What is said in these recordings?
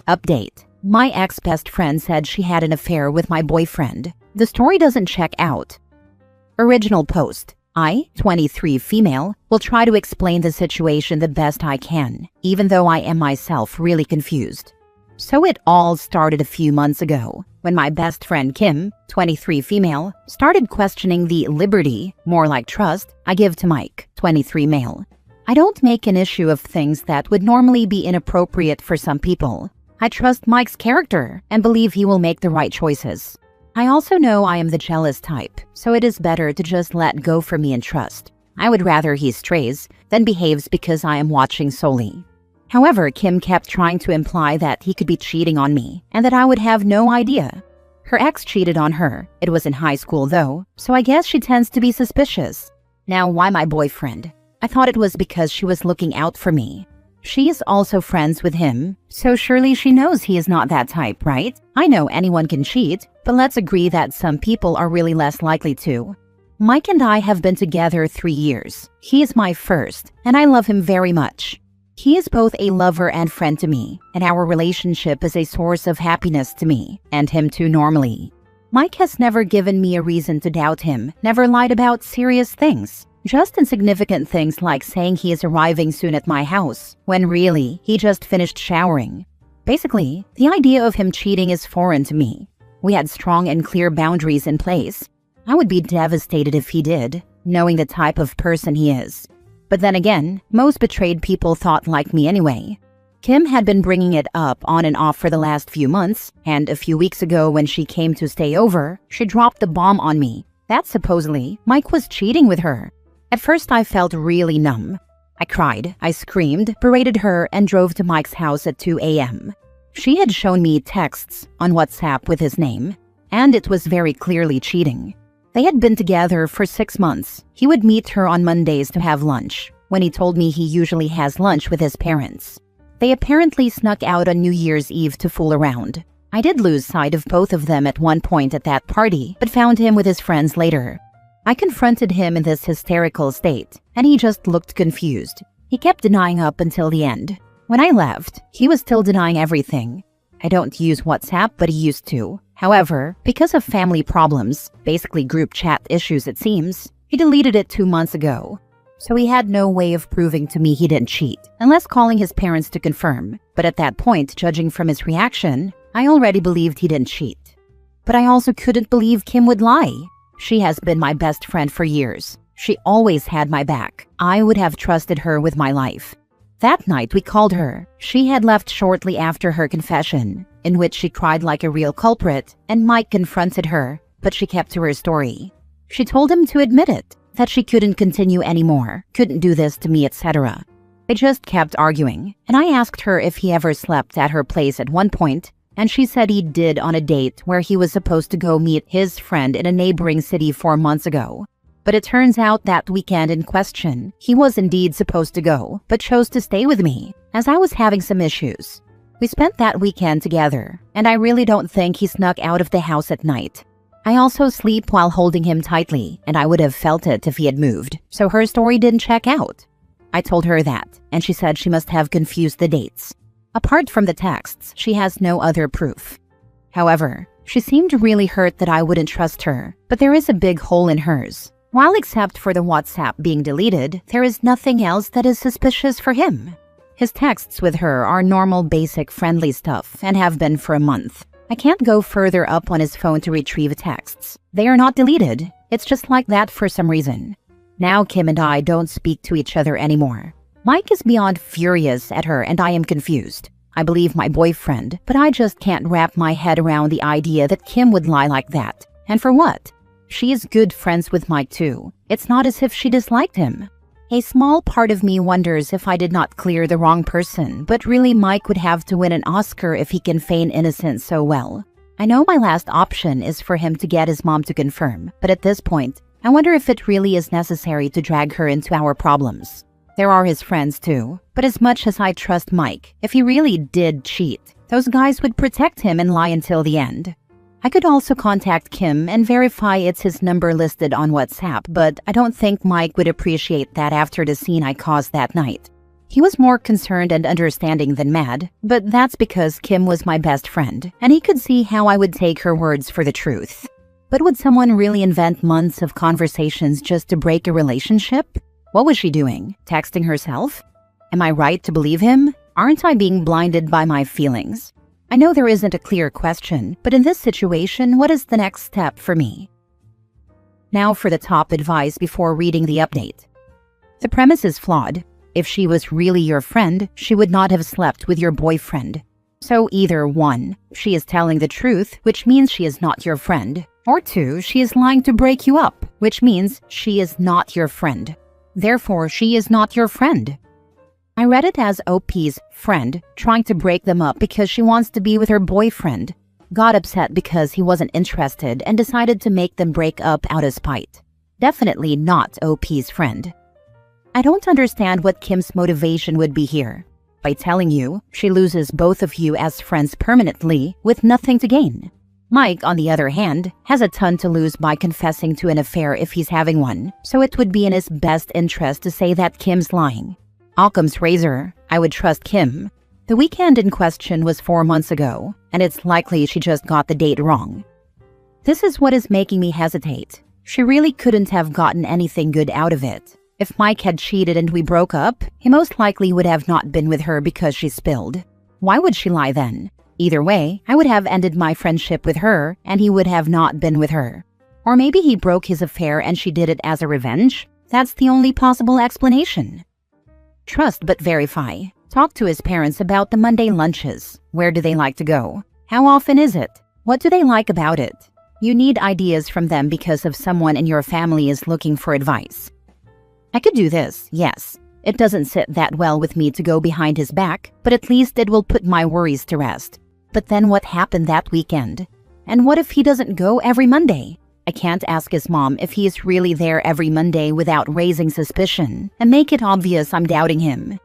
Update. My ex-best friend said she had an affair with my boyfriend. The story doesn't check out. Original post. I, 23 female, will try to explain the situation the best I can, even though I am myself really confused. So it all started a few months ago, when my best friend Kim, 23 female, started questioning the liberty, more like trust, I give to Mike, 23 male. I don't make an issue of things that would normally be inappropriate for some people. I trust Mike's character and believe he will make the right choices. I also know I am the jealous type, so it is better to just let go for me and trust. I would rather he strays than behaves because I am watching solely. However, Kim kept trying to imply that he could be cheating on me and that I would have no idea. Her ex cheated on her. It was in high school though, so I guess she tends to be suspicious. Now, why my boyfriend? I thought it was because she was looking out for me. She is also friends with him, so surely she knows he is not that type, right? I know anyone can cheat, but let's agree that some people are really less likely to. Mike and I have been together 3 years. He is my first, and I love him very much. He is both a lover and friend to me, and our relationship is a source of happiness to me, and him too normally. Mike has never given me a reason to doubt him, never lied about serious things. Just insignificant things like saying he is arriving soon at my house, when really, he just finished showering. Basically, the idea of him cheating is foreign to me. We had strong and clear boundaries in place. I would be devastated if he did, knowing the type of person he is. But then again, most betrayed people thought like me anyway. Kim had been bringing it up on and off for the last few months, and a few weeks ago when she came to stay over, she dropped the bomb on me that supposedly Mike was cheating with her. At first, I felt really numb. I cried, I screamed, berated her, and drove to Mike's house at 2 a.m. She had shown me texts on WhatsApp with his name, and it was very clearly cheating. They had been together for 6 months. He would meet her on Mondays to have lunch, when he told me he usually has lunch with his parents. They apparently snuck out on New Year's Eve to fool around. I did lose sight of both of them at one point at that party, but found him with his friends later. I confronted him in this hysterical state, and he just looked confused. He kept denying up until the end. When I left, he was still denying everything. I don't use WhatsApp, but he used to. However, because of family problems, basically group chat issues it seems, he deleted it 2 months ago. So he had no way of proving to me he didn't cheat, unless calling his parents to confirm. But at that point, judging from his reaction, I already believed he didn't cheat. But I also couldn't believe Kim would lie. She has been my best friend for years. She always had my back. I would have trusted her with my life. That night we called her. She had left shortly after her confession, in which she cried like a real culprit, and Mike confronted her, but she kept to her story. She told him to admit it, that she couldn't continue anymore, couldn't do this to me, etc. They just kept arguing, and I asked her if he ever slept at her place at one point, and she said he did on a date where he was supposed to go meet his friend in a neighboring city 4 months ago. But it turns out that weekend in question, he was indeed supposed to go, but chose to stay with me, as I was having some issues. We spent that weekend together, and I really don't think he snuck out of the house at night. I also sleep while holding him tightly, and I would have felt it if he had moved, so her story didn't check out. I told her that, and she said she must have confused the dates. Apart from the texts, she has no other proof. However, she seemed really hurt that I wouldn't trust her, but there is a big hole in hers. While except for the WhatsApp being deleted, there is nothing else that is suspicious for him. His texts with her are normal, basic, friendly stuff and have been for a month. I can't go further up on his phone to retrieve texts. They are not deleted. It's just like that for some reason. Now Kim and I don't speak to each other anymore. Mike is beyond furious at her and I am confused. I believe my boyfriend, but I just can't wrap my head around the idea that Kim would lie like that. And for what? She is good friends with Mike too. It's not as if she disliked him. A small part of me wonders if I did not clear the wrong person, but really Mike would have to win an Oscar if he can feign innocence so well. I know my last option is for him to get his mom to confirm, but at this point, I wonder if it really is necessary to drag her into our problems. There are his friends too, but as much as I trust Mike, if he really did cheat, those guys would protect him and lie until the end. I could also contact Kim and verify it's his number listed on WhatsApp, but I don't think Mike would appreciate that after the scene I caused that night. He was more concerned and understanding than mad, but that's because Kim was my best friend, and he could see how I would take her words for the truth. But would someone really invent months of conversations just to break a relationship? What was she doing? Texting herself? Am I right to believe him? Aren't I being blinded by my feelings? I know there isn't a clear question, but in this situation, what is the next step for me? Now for the top advice before reading the update. The premise is flawed. If she was really your friend, she would not have slept with your boyfriend. So either 1, she is telling the truth, which means she is not your friend, or 2, she is lying to break you up, which means she is not your friend. Therefore, she is not your friend. I read it as OP's friend trying to break them up because she wants to be with her boyfriend, got upset because he wasn't interested and decided to make them break up out of spite. Definitely not OP's friend. I don't understand what Kim's motivation would be here. By telling you, she loses both of you as friends permanently with nothing to gain. Mike, on the other hand, has a ton to lose by confessing to an affair if he's having one, so it would be in his best interest to say that Kim's lying. Occam's razor, I would trust Kim. The weekend in question was 4 months ago, and it's likely she just got the date wrong. This is what is making me hesitate. She really couldn't have gotten anything good out of it. If Mike had cheated and we broke up, he most likely would have not been with her because she spilled. Why would she lie then? Either way, I would have ended my friendship with her and he would have not been with her. Or maybe he broke his affair and she did it as a revenge? That's the only possible explanation. Trust but verify. Talk to his parents about the Monday lunches. Where do they like to go? How often is it? What do they like about it? You need ideas from them because of someone in your family is looking for advice. I could do this, yes. It doesn't sit that well with me to go behind his back, but at least it will put my worries to rest. But then what happened that weekend? And what if he doesn't go every Monday? I can't ask his mom if he is really there every Monday without raising suspicion and make it obvious I'm doubting him.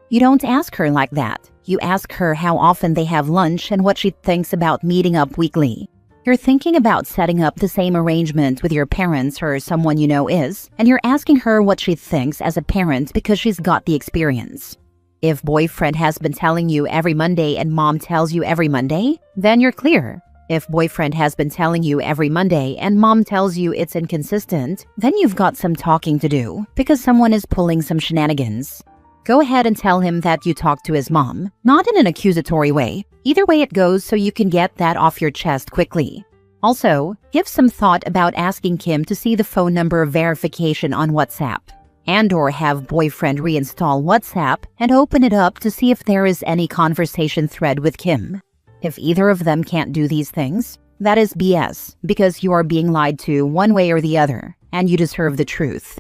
You don't ask her like that. You ask her how often they have lunch and what she thinks about meeting up weekly. You're thinking about setting up the same arrangement with your parents or someone you know is, and you're asking her what she thinks as a parent because she's got the experience. If boyfriend has been telling you every Monday and mom tells you every Monday, then you're clear. If boyfriend has been telling you every Monday and mom tells you it's inconsistent, then you've got some talking to do because someone is pulling some shenanigans. Go ahead and tell him that you talked to his mom, not in an accusatory way. Either way it goes so you can get that off your chest quickly. Also, give some thought about asking Kim to see the phone number verification on WhatsApp, and/or have boyfriend reinstall WhatsApp and open it up to see if there is any conversation thread with Kim. If either of them can't do these things, that is BS because you are being lied to one way or the other, and you deserve the truth.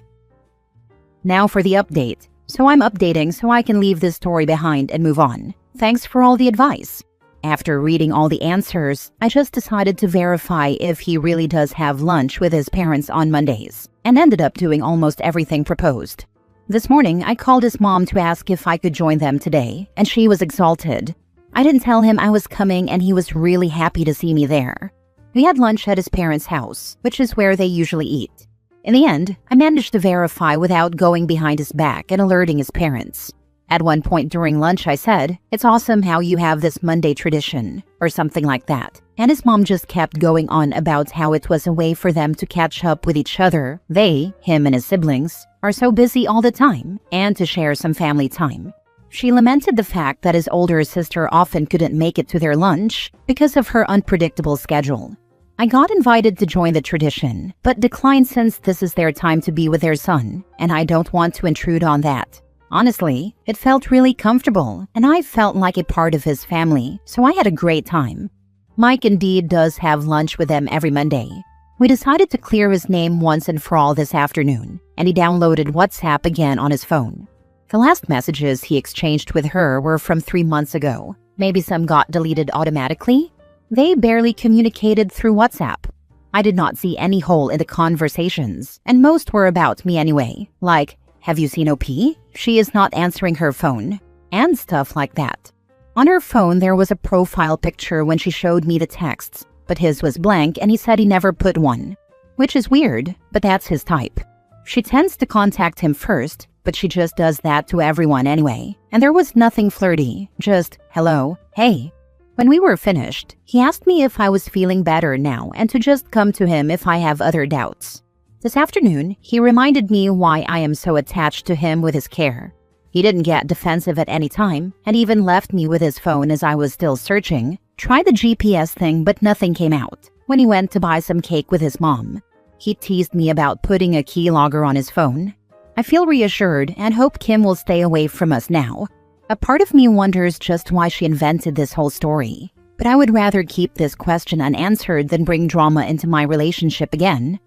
Now for the update. So I'm updating so I can leave this story behind and move on. Thanks for all the advice. After reading all the answers, I just decided to verify if he really does have lunch with his parents on Mondays, and ended up doing almost everything proposed. This morning, I called his mom to ask if I could join them today, and she was exalted. I didn't tell him I was coming and he was really happy to see me there. We had lunch at his parents' house, which is where they usually eat. In the end, I managed to verify without going behind his back and alerting his parents. At one point during lunch, I said, "It's awesome how you have this Monday tradition," or something like that. And his mom just kept going on about how it was a way for them to catch up with each other. They, him and his siblings, are so busy all the time, and to share some family time. She lamented the fact that his older sister often couldn't make it to their lunch because of her unpredictable schedule. I got invited to join the tradition, but declined since this is their time to be with their son, and I don't want to intrude on that. Honestly, it felt really comfortable, and I felt like a part of his family, so I had a great time. Mike indeed does have lunch with them every Monday. We decided to clear his name once and for all this afternoon, and he downloaded WhatsApp again on his phone. The last messages he exchanged with her were from 3 months ago. Maybe some got deleted automatically? They barely communicated through WhatsApp. I did not see any hole in the conversations, and most were about me anyway. Like, "Have you seen OP? She is not answering her phone," and stuff like that. On her phone, there was a profile picture when she showed me the texts, but his was blank and he said he never put one. Which is weird, but that's his type. She tends to contact him first, but she just does that to everyone anyway. And there was nothing flirty, just, hello, hey. When we were finished, he asked me if I was feeling better now and to just come to him if I have other doubts. This afternoon, he reminded me why I am so attached to him with his care. He didn't get defensive at any time and even left me with his phone as I was still searching. Tried the GPS thing, but nothing came out. When he went to buy some cake with his mom, he teased me about putting a keylogger on his phone. I feel reassured and hope Kim will stay away from us now. A part of me wonders just why she invented this whole story. But I would rather keep this question unanswered than bring drama into my relationship again.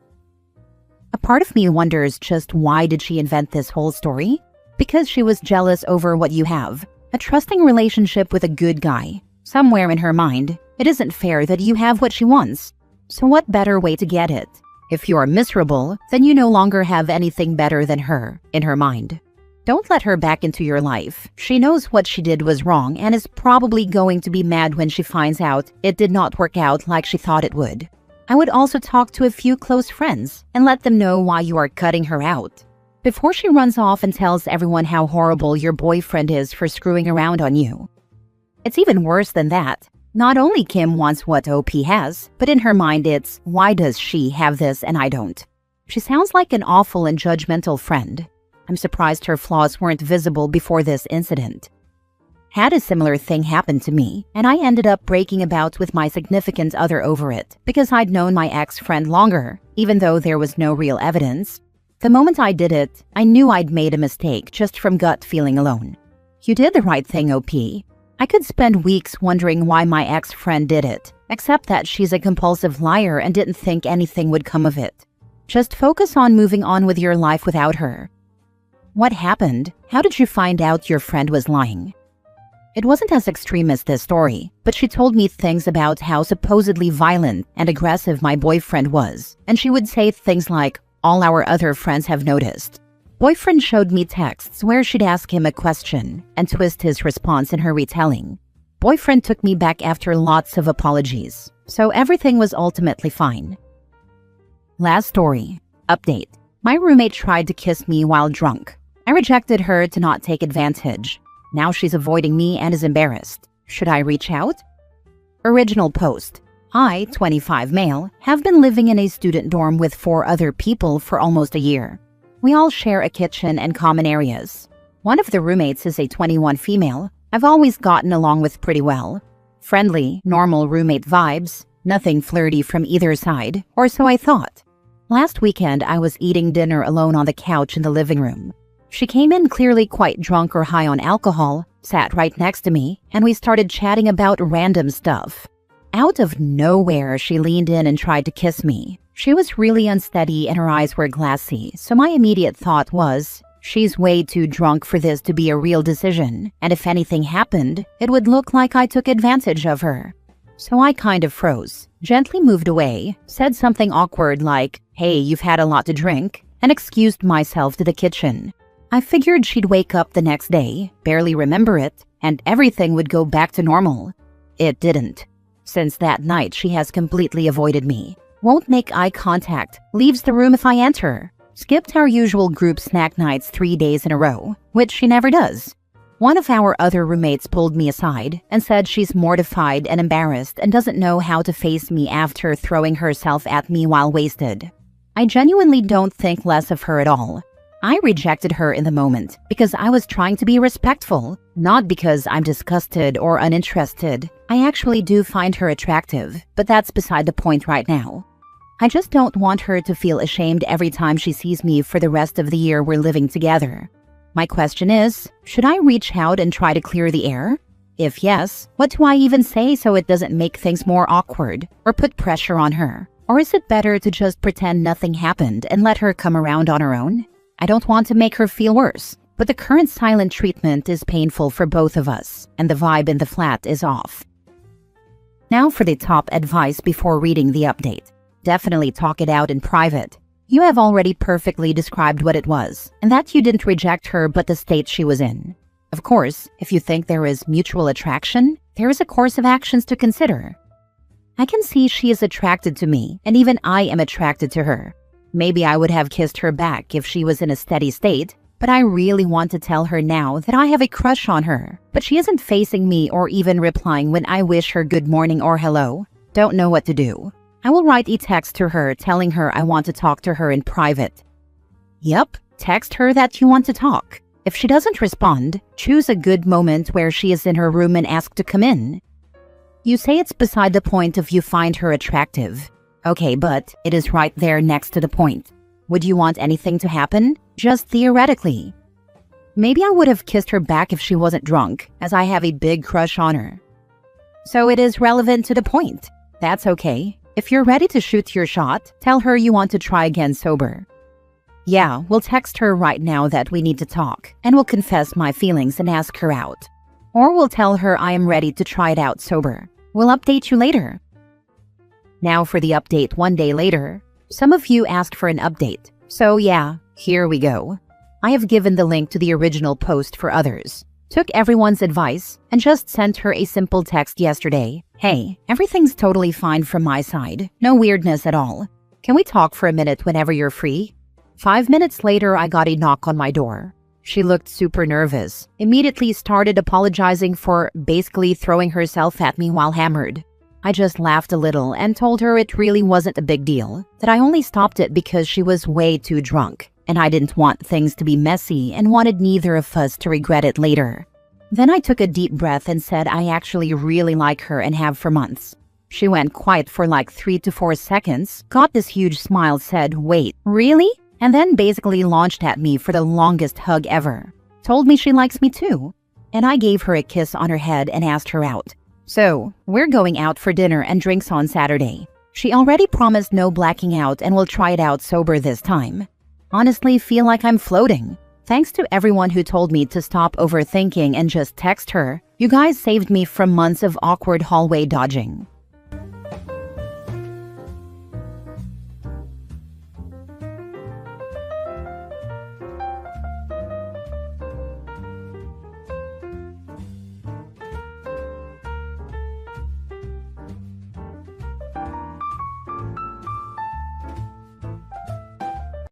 A part of me wonders just why did she invent this whole story? Because she was jealous over what you have, a trusting relationship with a good guy. Somewhere in her mind, it isn't fair that you have what she wants. So what better way to get it? If you are miserable, then you no longer have anything better than her, in her mind. Don't let her back into your life. She knows what she did was wrong and is probably going to be mad when she finds out it did not work out like she thought it would. I would also talk to a few close friends and let them know why you are cutting her out. Before she runs off and tells everyone how horrible your boyfriend is for screwing around on you. It's even worse than that. Not only Kim wants what OP has, but in her mind it's, why does she have this and I don't? She sounds like an awful and judgmental friend. I'm surprised her flaws weren't visible before this incident. Had a similar thing happen to me, and I ended up breaking about with my significant other over it because I'd known my ex-friend longer, even though there was no real evidence. The moment I did it, I knew I'd made a mistake just from gut feeling alone. You did the right thing, OP. I could spend weeks wondering why my ex-friend did it, except that she's a compulsive liar and didn't think anything would come of it. Just focus on moving on with your life without her. What happened? How did you find out your friend was lying? It wasn't as extreme as this story, but she told me things about how supposedly violent and aggressive my boyfriend was, and she would say things like, all our other friends have noticed. Boyfriend showed me texts where she'd ask him a question and twist his response in her retelling. Boyfriend took me back after lots of apologies, so everything was ultimately fine. Last story. Update. My roommate tried to kiss me while drunk. I rejected her to not take advantage. Now she's avoiding me and is embarrassed. Should I reach out? Original post. I, 25 male, have been living in a student dorm with 4 other people for almost a year. We all share a kitchen and common areas. One of the roommates is a 21 female I've always gotten along with pretty well. Friendly, normal roommate vibes, nothing flirty from either side, or so I thought. Last weekend, I was eating dinner alone on the couch in the living room. She came in clearly quite drunk or high on alcohol, sat right next to me, and we started chatting about random stuff. Out of nowhere, she leaned in and tried to kiss me. She was really unsteady and her eyes were glassy, so my immediate thought was, she's way too drunk for this to be a real decision, and if anything happened, it would look like I took advantage of her. So I kind of froze, gently moved away, said something awkward like, hey, you've had a lot to drink, and excused myself to the kitchen. I figured she'd wake up the next day, barely remember it, and everything would go back to normal. It didn't. Since that night, she has completely avoided me. Won't make eye contact, leaves the room if I enter. Skipped our usual group snack nights 3 days in a row, which she never does. One of our other roommates pulled me aside and said she's mortified and embarrassed and doesn't know how to face me after throwing herself at me while wasted. I genuinely don't think less of her at all. I rejected her in the moment because I was trying to be respectful, not because I'm disgusted or uninterested. I actually do find her attractive, but that's beside the point right now. I just don't want her to feel ashamed every time she sees me for the rest of the year we're living together. My question is, should I reach out and try to clear the air? If yes, what do I even say so it doesn't make things more awkward or put pressure on her? Or is it better to just pretend nothing happened and let her come around on her own? I don't want to make her feel worse, but the current silent treatment is painful for both of us, and the vibe in the flat is off. Now for the top advice before reading the update. Definitely talk it out in private. You have already perfectly described what it was, and that you didn't reject her but the state she was in. Of course, if you think there is mutual attraction, there is a course of actions to consider. I can see she is attracted to me, and even I am attracted to her. Maybe I would have kissed her back if she was in a steady state, but I really want to tell her now that I have a crush on her. But she isn't facing me or even replying when I wish her good morning or hello. Don't know what to do. I will write a text to her telling her I want to talk to her in private. Yep, text her that you want to talk. If she doesn't respond, choose a good moment where she is in her room and ask to come in. You say it's beside the point if you find her attractive. Okay, but it is right there next to the point. Would you want anything to happen? Just theoretically. Maybe I would have kissed her back if she wasn't drunk, as I have a big crush on her. So it is relevant to the point. That's okay. If you're ready to shoot your shot, tell her you want to try again sober. Yeah, we'll text her right now that we need to talk, and we'll confess my feelings and ask her out. Or we'll tell her I am ready to try it out sober. We'll update you later. Now for the update 1 day later. Some of you asked for an update. So yeah, here we go. I have given the link to the original post for others. Took everyone's advice and just sent her a simple text yesterday. Hey, everything's totally fine from my side. No weirdness at all. Can we talk for a minute whenever you're free? 5 minutes later, I got a knock on my door. She looked super nervous, immediately started apologizing for basically throwing herself at me while hammered. I just laughed a little and told her it really wasn't a big deal, that I only stopped it because she was way too drunk, and I didn't want things to be messy and wanted neither of us to regret it later. Then I took a deep breath and said I actually really like her and have for months. She went quiet for like 3 to 4 seconds, got this huge smile, said, "Wait, really?" And then basically launched at me for the longest hug ever. Told me she likes me too. And I gave her a kiss on her head and asked her out. So, we're going out for dinner and drinks on Saturday. She already promised no blacking out and will try it out sober this time. Honestly, feel like I'm floating. Thanks to everyone who told me to stop overthinking and just text her. You guys saved me from months of awkward hallway dodging.